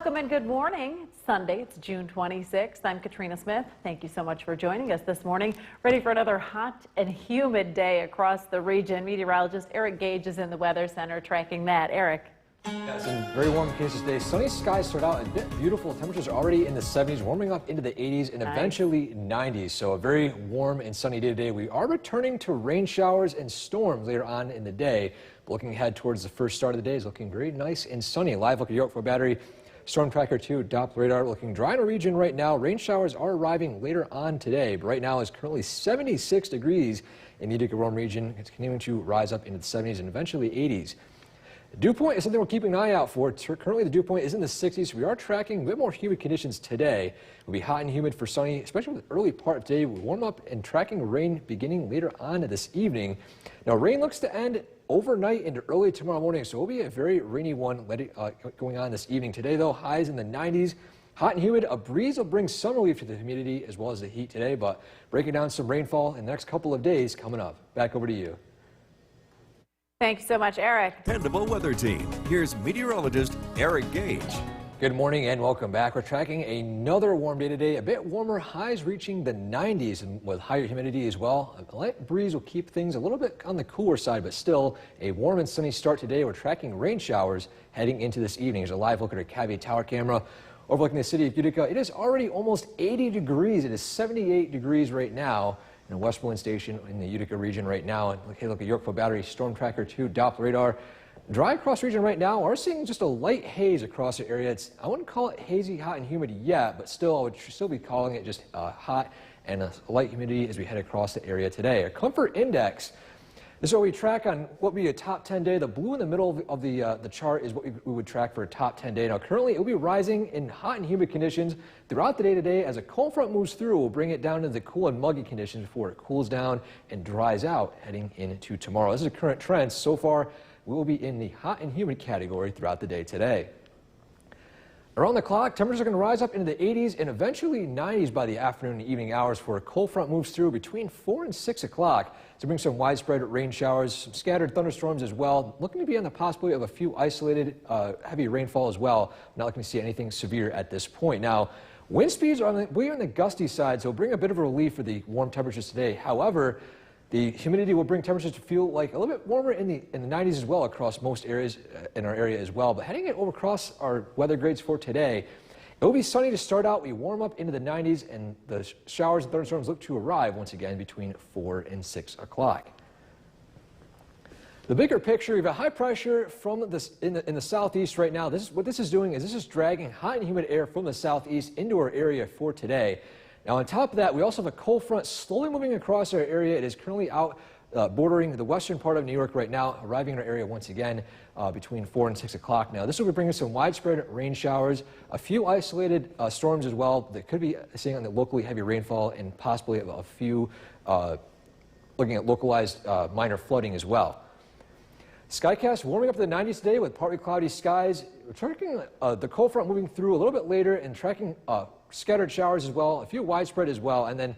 Welcome and good morning. It's Sunday. It's June 26th. I'm Katrina Smith. Thank you so much for joining us this morning. Ready for another hot and humid day across the region. Meteorologist Eric Gage is in the Weather Center tracking that. Eric. Yeah, some very warm conditions today. Sunny skies start out a bit beautiful. Temperatures are already in the 70s, warming up into the 80s and eventually 90s. So a very warm and sunny day today. We are returning to rain showers and storms later on in the day. But looking ahead towards the first start of the day is looking very nice and sunny. Live look at Yorkville Battery. Storm Tracker 2 Doppler radar looking dry in the region right now. Rain showers are arriving later on today, but right now is currently 76 degrees in the Utica-Rome region. It's continuing to rise up into the 70s and eventually 80s. The dew point is something we're keeping an eye out for. Currently, the dew point is in the 60s. So we are tracking a bit more humid conditions today. It'll be hot and humid for sunny, especially with the early part of today. We'll warm up and tracking rain beginning later on this evening. Now, rain looks to end overnight into early tomorrow morning, so it will be a very rainy one going on this evening. Today, though, highs in the 90s. Hot and humid. A breeze will bring some relief to the humidity as well as the heat today, but breaking down some rainfall in the next couple of days coming up. Back over to you. Thanks so much, Eric. Dependable weather team. Here's meteorologist Eric Gage. Good morning and welcome back. We're tracking another warm day today. A bit warmer, highs reaching the 90s and with higher humidity as well. A light breeze will keep things a little bit on the cooler side, but still a warm and sunny start today. We're tracking rain showers heading into this evening. Here's a live look at our Caviar Tower camera overlooking the city of Utica. It is already almost 80 degrees. It is 78 degrees right now in the Westmoreland Station in the Utica region right now. And look at Yorkville Battery Storm Tracker 2 Doppler radar. Dry across the region right now. We're seeing just a light haze across the area. I wouldn't call it hazy, hot, and humid yet, but still I would still be calling it just hot and a light humidity as we head across the area today. Our comfort index. This is what we track on what would be a top 10 day. The blue in the middle of the chart is what we would track for a top 10 day. Now, currently, it will be rising in hot and humid conditions throughout the day today. As a cold front moves through, we'll bring it down into the cool and muggy conditions before it cools down and dries out heading into tomorrow. This is a current trend. So far, we will be in the hot and humid category throughout the day today. Around the clock, temperatures are going to rise up into the 80s and eventually 90s by the afternoon and evening hours before a cold front moves through between 4 and 6 o'clock to bring some widespread rain showers, some scattered thunderstorms as well. Looking to be on the possibility of a few isolated heavy rainfall as well. Not looking to see anything severe at this point. Now, wind speeds are on the gusty side, so it'll bring a bit of relief for the warm temperatures today. However, the humidity will bring temperatures to feel like a little bit warmer in the 90s as well across most areas in our area as well. But heading over across our weather grades for today, it will be sunny to start out. We warm up into the 90s and the showers and thunderstorms look to arrive once again between 4 and 6 o'clock. The bigger picture, we have a high pressure from in the southeast right now. What this is doing is this is dragging hot and humid air from the southeast into our area for today. Now, on top of that, we also have a cold front slowly moving across our area. It is currently out bordering the western part of New York right now, arriving in our area once again between 4 and 6 o'clock now. This will be bringing some widespread rain showers, a few isolated storms as well that could be seeing on the locally heavy rainfall and possibly a few looking at localized minor flooding as well. Skycast warming up to the 90s today with partly cloudy skies. We're tracking the cold front moving through a little bit later and tracking scattered showers as well, a few widespread as well. And then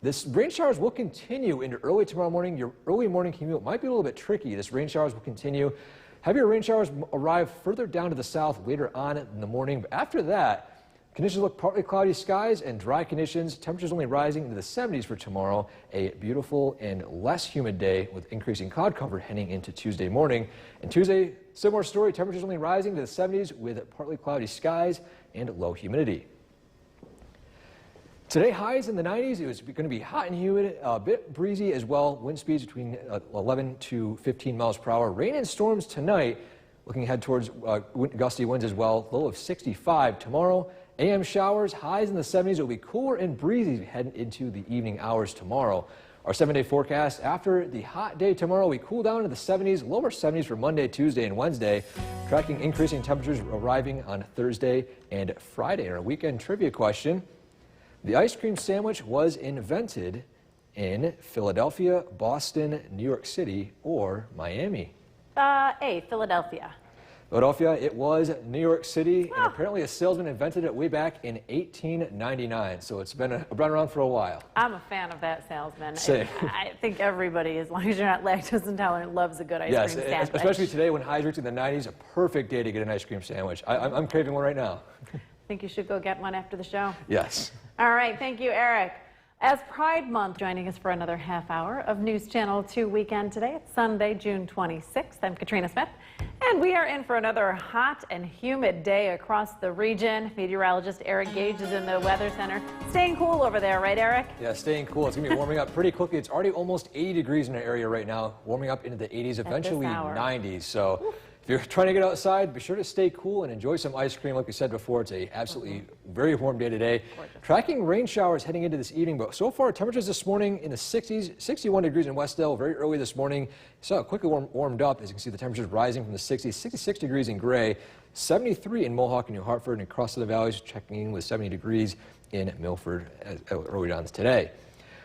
this rain showers will continue into early tomorrow morning. Your early morning commute might be a little bit tricky. This rain showers will continue. Heavier rain showers arrive further down to the south later on in the morning. But after that, conditions look partly cloudy skies and dry conditions. Temperatures only rising into the 70s for tomorrow. A beautiful and less humid day with increasing cloud cover heading into Tuesday morning. And Tuesday, similar story. Temperatures only rising to the 70s with partly cloudy skies and low humidity. Today, highs in the 90s. It was going to be hot and humid, a bit breezy as well. Wind speeds between 11 to 15 miles per hour. Rain and storms tonight. Looking ahead towards gusty winds as well. Low of 65 tomorrow. AM showers, highs in the 70s. It will be cooler and breezy heading into the evening hours tomorrow. Our 7-day forecast, after the hot day tomorrow, we cool down to the 70s, lower 70s for Monday, Tuesday, and Wednesday. Tracking increasing temperatures arriving on Thursday and Friday. Our weekend trivia question. The ice cream sandwich was invented in Philadelphia, Boston, New York City, or Miami? A, Philadelphia. Philadelphia, it was New York City, and apparently a salesman invented it way back in 1899. So it's been around for a while. I'm a fan of that salesman. Same. I think everybody, as long as you're not lactose intolerant, loves a good ice cream sandwich. Yes, especially today when highs reaching the 90s, a perfect day to get an ice cream sandwich. I'm craving one right now. I think you should go get one after the show. Yes. All right, thank you, Eric. As Pride Month, joining us for another half hour of News Channel 2 Weekend today. It's Sunday, June 26th. I'm Katrina Smith, and we are in for another hot and humid day across the region. Meteorologist Eric Gage is in the Weather Center. Staying cool over there, right, Eric? Yeah, staying cool. It's going to be warming up pretty quickly. It's already almost 80 degrees in the area right now, warming up into the 80s, eventually 90s. So if you're trying to get outside, be sure to stay cool and enjoy some ice cream. Like we said before, it's a absolutely very warm day today. Gorgeous. Tracking rain showers heading into this evening, but so far temperatures this morning in the 60s, 61 degrees in Westdale very early this morning. So it quickly warmed up. As you can see, the temperatures rising from the 60s, 66 degrees in Gray, 73 in Mohawk and New Hartford, and across the valleys checking in with 70 degrees in Milford early on today.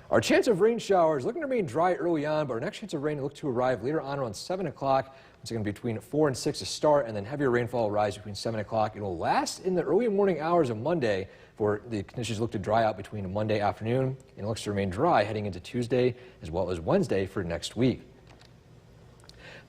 Our chance of rain showers looking to remain dry early on, but our next chance of rain look to arrive later on around 7 o'clock. It's going to be between 4 and 6 to start, and then heavier rainfall will rise between 7 o'clock. It will last in the early morning hours of Monday, for the conditions look to dry out between Monday afternoon, and it looks to remain dry heading into Tuesday as well as Wednesday for next week.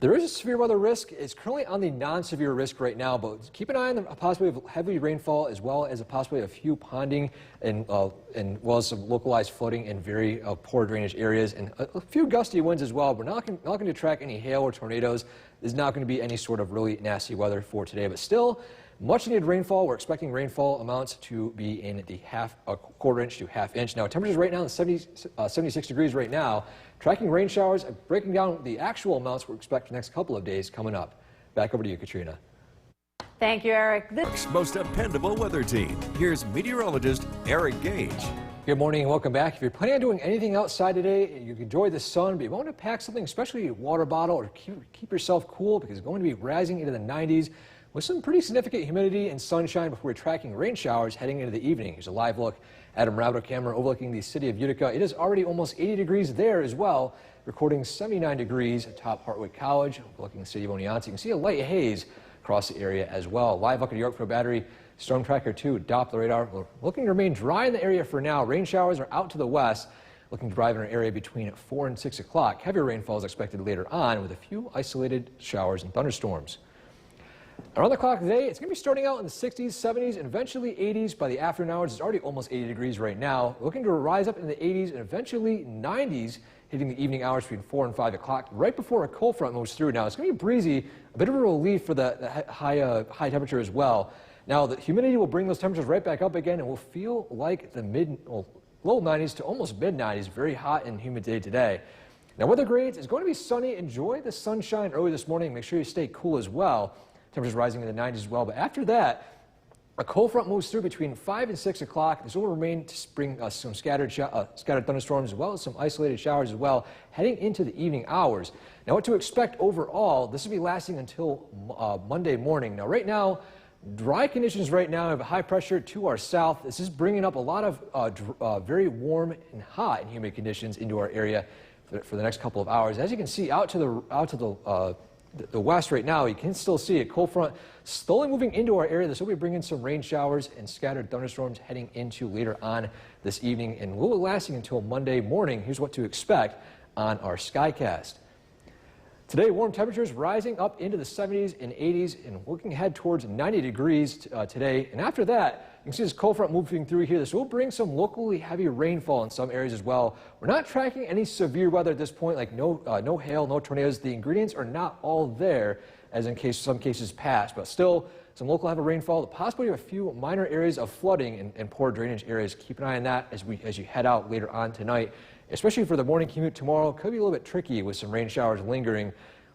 There is a severe weather risk. It's currently on the non-severe risk right now, but keep an eye on the possibility of heavy rainfall as well as a possibility of a few ponding and well as some localized flooding in very poor drainage areas and a few gusty winds as well. We're not going to track any hail or tornadoes. There's not going to be any sort of really nasty weather for today, but still much needed rainfall. We're expecting rainfall amounts to be in the quarter inch to half inch. Now temperatures right now in 76 degrees right now. Tracking rain showers, breaking down the actual amounts we expect the next couple of days coming up. Back over to you, Katrina. Thank you, Eric. Most dependable weather team. Here's meteorologist Eric Gage. Good morning and welcome back. If you're planning on doing anything outside today, you can enjoy the sun, but you want to pack something, especially a water bottle, or keep yourself cool because it's going to be rising into the 90s with some pretty significant humidity and sunshine before we're tracking rain showers heading into the evening. Here's a live look at a Ramado camera overlooking the city of Utica. It is already almost 80 degrees there as well, recording 79 degrees atop Hartwick College, overlooking the city of Oneonta. You can see a light haze across the area as well. Live look at Yorkville Battery, Storm Tracker 2, Doppler radar. We're looking to remain dry in the area for now. Rain showers are out to the west, looking to drive in our area between 4 and 6 o'clock. Heavier rainfall is expected later on with a few isolated showers and thunderstorms. Around the clock today, it's going to be starting out in the 60s, 70s, and eventually 80s by the afternoon hours. It's already almost 80 degrees right now. Looking to rise up in the 80s and eventually 90s, hitting the evening hours between 4 and 5 o'clock, right before a cold front moves through. Now, it's going to be breezy, a bit of a relief for the high temperature as well. Now, the humidity will bring those temperatures right back up again, and we'll feel like the low 90s to almost mid 90s. Very hot and humid day today. Now, weather grades is going to be sunny. Enjoy the sunshine early this morning. Make sure you stay cool as well. Temperatures rising in the 90s as well. But after that, a cold front moves through between 5 and 6 o'clock. This will remain to bring some scattered thunderstorms as well as some isolated showers as well heading into the evening hours. Now, what to expect overall, this will be lasting until Monday morning. Now, right now, dry conditions right now have high pressure to our south. This is bringing up a lot of very warm and hot and humid conditions into our area for the next couple of hours. As you can see out to the west right now, you can still see a cold front slowly moving into our area. This will be bringing some rain showers and scattered thunderstorms heading into later on this evening and will be lasting until Monday morning. Here's what to expect on our Skycast. Today, warm temperatures rising up into the 70s and 80s and looking ahead towards 90 degrees today. And after that, you can see this cold front moving through here. This will bring some locally heavy rainfall in some areas as well. We're not tracking any severe weather at this point, like no hail, no tornadoes. The ingredients are not all there, as in some cases past, but still some local heavy rainfall. The possibility of a few minor areas of flooding and poor drainage areas. Keep an eye on that as you head out later on tonight, especially for the morning commute tomorrow. Could be a little bit tricky with some rain showers lingering.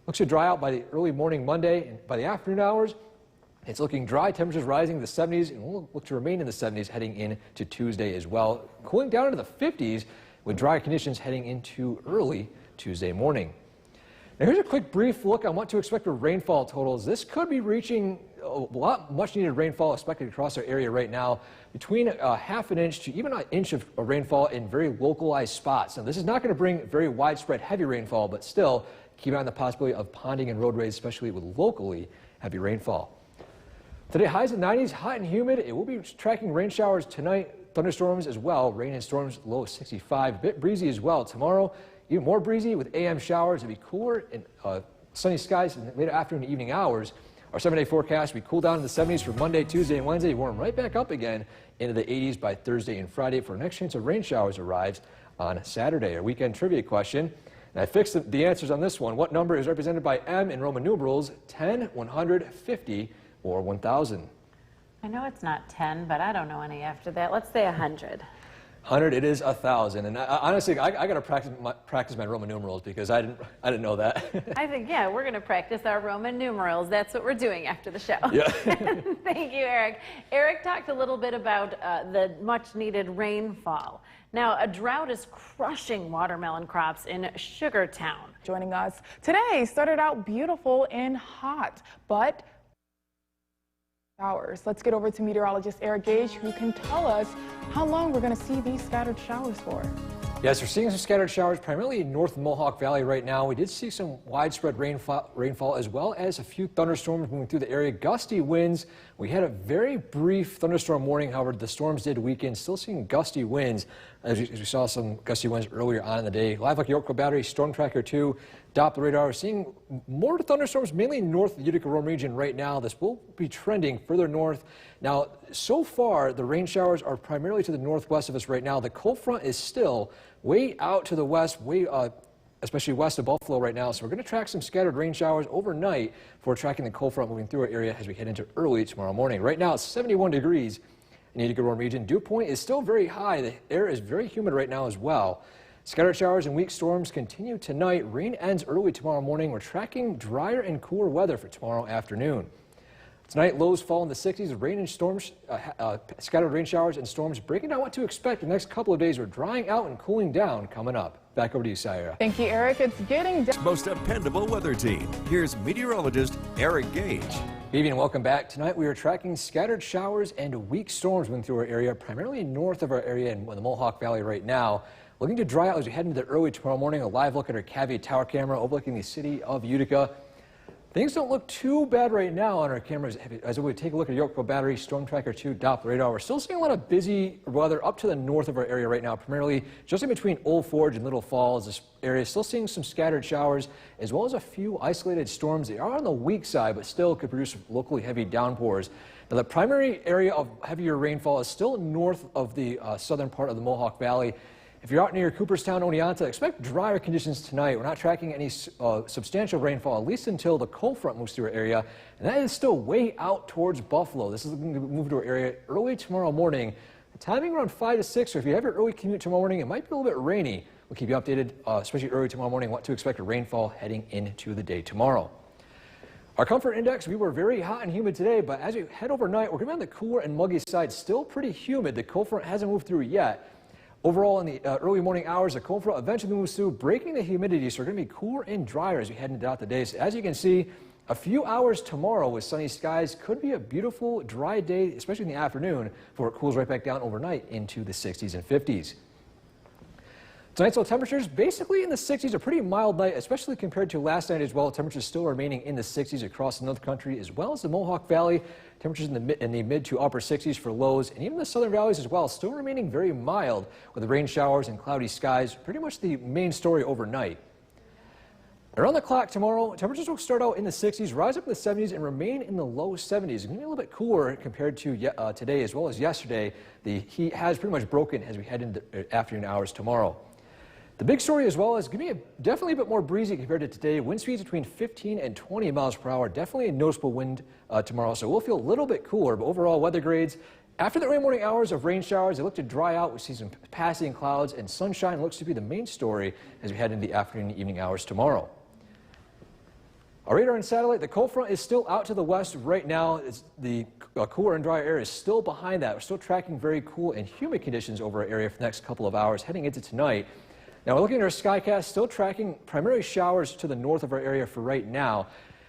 Looks to dry out by the early morning Monday, and by the afternoon hours, it's looking dry, temperatures rising to the 70s, and will look to remain in the 70s heading into Tuesday as well. Cooling down into the 50s with dry conditions heading into early Tuesday morning. Now here's a quick brief look on what to expect for rainfall totals. This could be reaching much needed rainfall expected across our area right now, between half an inch to even an inch of rainfall in very localized spots. Now this is not going to bring very widespread heavy rainfall, but still keep an eye on the possibility of ponding and roadways, especially with locally heavy rainfall. Today, highs in the 90s, hot and humid. It will be tracking rain showers tonight, thunderstorms as well. Rain and storms, low of 65. A bit breezy as well. Tomorrow, even more breezy with AM showers. It'll be cooler and sunny skies in the late afternoon and evening hours. Our 7-day forecast, we cool down in the 70s for Monday, Tuesday, and Wednesday. Warm right back up again into the 80s by Thursday and Friday for our next chance of rain showers arrives on Saturday. Our weekend trivia question. And I fixed the answers on this one. What number is represented by M in Roman numerals? 10, 100, 50, or 1,000? I know it's not 10, but I don't know any after that. Let's say 100. 100, it is 1,000. And honestly, I got to practice my Roman numerals because I didn't know that. I think, yeah, we're going to practice our Roman numerals. That's what we're doing after the show. Yeah. Thank you, Eric. Eric talked a little bit about the much-needed rainfall. Now, a drought is crushing watermelon crops in Sugartown. Joining us today started out beautiful and hot, but showers. Let's get over to meteorologist Eric Gage, who can tell us how long we're going to see these scattered showers for. Yes, we're seeing some scattered showers primarily in North Mohawk Valley right now. We did see some widespread rainfall as well as a few thunderstorms moving through the area. Gusty winds. We had a very brief thunderstorm warning. However, the storms did weaken. Still seeing gusty winds as we saw some gusty winds earlier on in the day. Live Look Yorkville Battery, Storm Tracker 2, Doppler radar. We're seeing more thunderstorms mainly north of the Utica-Rome region right now. This will be trending further north. Now, so far, the rain showers are primarily to the northwest of us right now. The cold front is still way out to the west, especially west of Buffalo right now. So we're going to track some scattered rain showers overnight for tracking the cold front moving through our area as we head into early tomorrow morning. Right now, it's 71 degrees in the Utica-Rome region. Dew point is still very high. The air is very humid right now as well. Scattered showers and weak storms continue tonight. Rain ends early tomorrow morning. We're tracking drier and cooler weather for tomorrow afternoon. Tonight, lows fall in the 60s. Rain and storms, scattered rain showers and storms. Breaking down what to expect the next couple of days. We're drying out and cooling down coming up. Back over to you, Syra. Thank you, Eric. It's getting Most dependable weather team. Here's meteorologist Eric Gage. Good evening and welcome back. Tonight we are tracking scattered showers and weak storms moving through our area, primarily north of our area in the Mohawk Valley right now. Looking to dry out as we head into the early tomorrow morning. A live look at our Caveat Tower camera overlooking the city of Utica. Things don't look too bad right now on our cameras as we take a look at Yorkville Battery, Storm Tracker 2, Doppler radar. We're still seeing a lot of busy weather up to the north of our area right now, primarily just in between Old Forge and Little Falls. This area is still seeing some scattered showers as well as a few isolated storms. They are on the weak side, but still could produce locally heavy downpours. Now, the primary area of heavier rainfall is still north of the southern part of the Mohawk Valley. If you're out near Cooperstown, Oneonta, expect drier conditions tonight. We're not tracking any substantial rainfall, at least until the cold front moves through our area. And that is still way out towards Buffalo. This is going to move to our area early tomorrow morning. The timing around 5 to 6, or if you have your early commute tomorrow morning, it might be a little bit rainy. We'll keep you updated, especially early tomorrow morning, what to expect of rainfall heading into the day tomorrow. Our comfort index, we were very hot and humid today, but as we head overnight, we're going to be on the cooler and muggy side. Still pretty humid. The cold front hasn't moved through yet. Overall, in the early morning hours, the cold front eventually moves through, breaking the humidity, so we're going to be cooler and drier as we head into the day. So as you can see, a few hours tomorrow with sunny skies could be a beautiful, dry day, especially in the afternoon, before it cools right back down overnight into the 60s and 50s. Tonight's low temperatures basically in the 60s, a pretty mild night, especially compared to last night as well. Temperatures still remaining in the 60s across the North Country as well as the Mohawk Valley. Temperatures in the mid to upper 60s for lows, and even the southern valleys as well, still remaining very mild with the rain showers and cloudy skies. Pretty much the main story overnight. Around the clock tomorrow, temperatures will start out in the 60s, rise up to the 70s, and remain in the low 70s. It's going to be a little bit cooler compared to today as well as yesterday. The heat has pretty much broken as we head into the afternoon hours tomorrow. The big story as well is going to be definitely a bit more breezy compared to today. Wind speeds between 15 and 20 miles per hour. Definitely a noticeable wind tomorrow, so we'll feel a little bit cooler. But overall, weather grades after the early morning hours of rain showers, they look to dry out. We see some passing clouds, and sunshine looks to be the main story as we head into the afternoon and evening hours tomorrow. Our radar and satellite, the cold front is still out to the west right now. The cooler and drier air is still behind that. We're still tracking very cool and humid conditions over our area for the next couple of hours heading into tonight. Now, we're looking at our skycast, still tracking primarily showers to the north of our area for right now.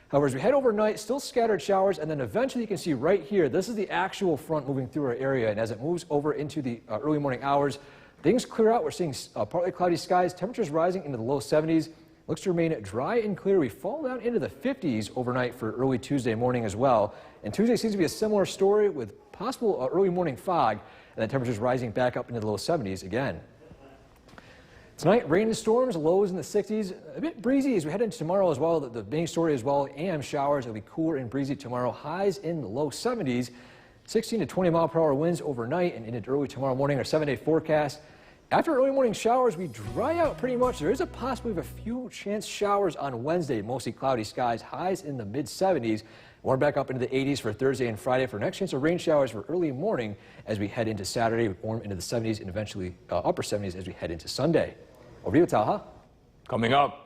However, as we head overnight, still scattered showers, and then eventually you can see right here, this is the actual front moving through our area. And as it moves over into the early morning hours, things clear out. We're seeing partly cloudy skies, temperatures rising into the low 70s. looks to remain dry and clear. We fall down into the 50s overnight for early Tuesday morning as well. And Tuesday seems to be a similar story with possible early morning fog, and the temperatures rising back up into the low 70s again. Tonight, rain and storms, lows in the 60s, a bit breezy as we head into tomorrow as well. The main story as well, AM showers. It'll be cooler and breezy tomorrow, highs in the low 70s, 16 to 20 mile per hour winds overnight and into early tomorrow morning. Our 7-day forecast. After early morning showers, we dry out pretty much. There is a possibility of a few chance showers on Wednesday, mostly cloudy skies, highs in the mid 70s. Warm back up into the 80s for Thursday and Friday for next chance of rain showers for early morning as we head into Saturday. Warm into the 70s and eventually upper 70s as we head into Sunday. Over to you, Taha. Coming up,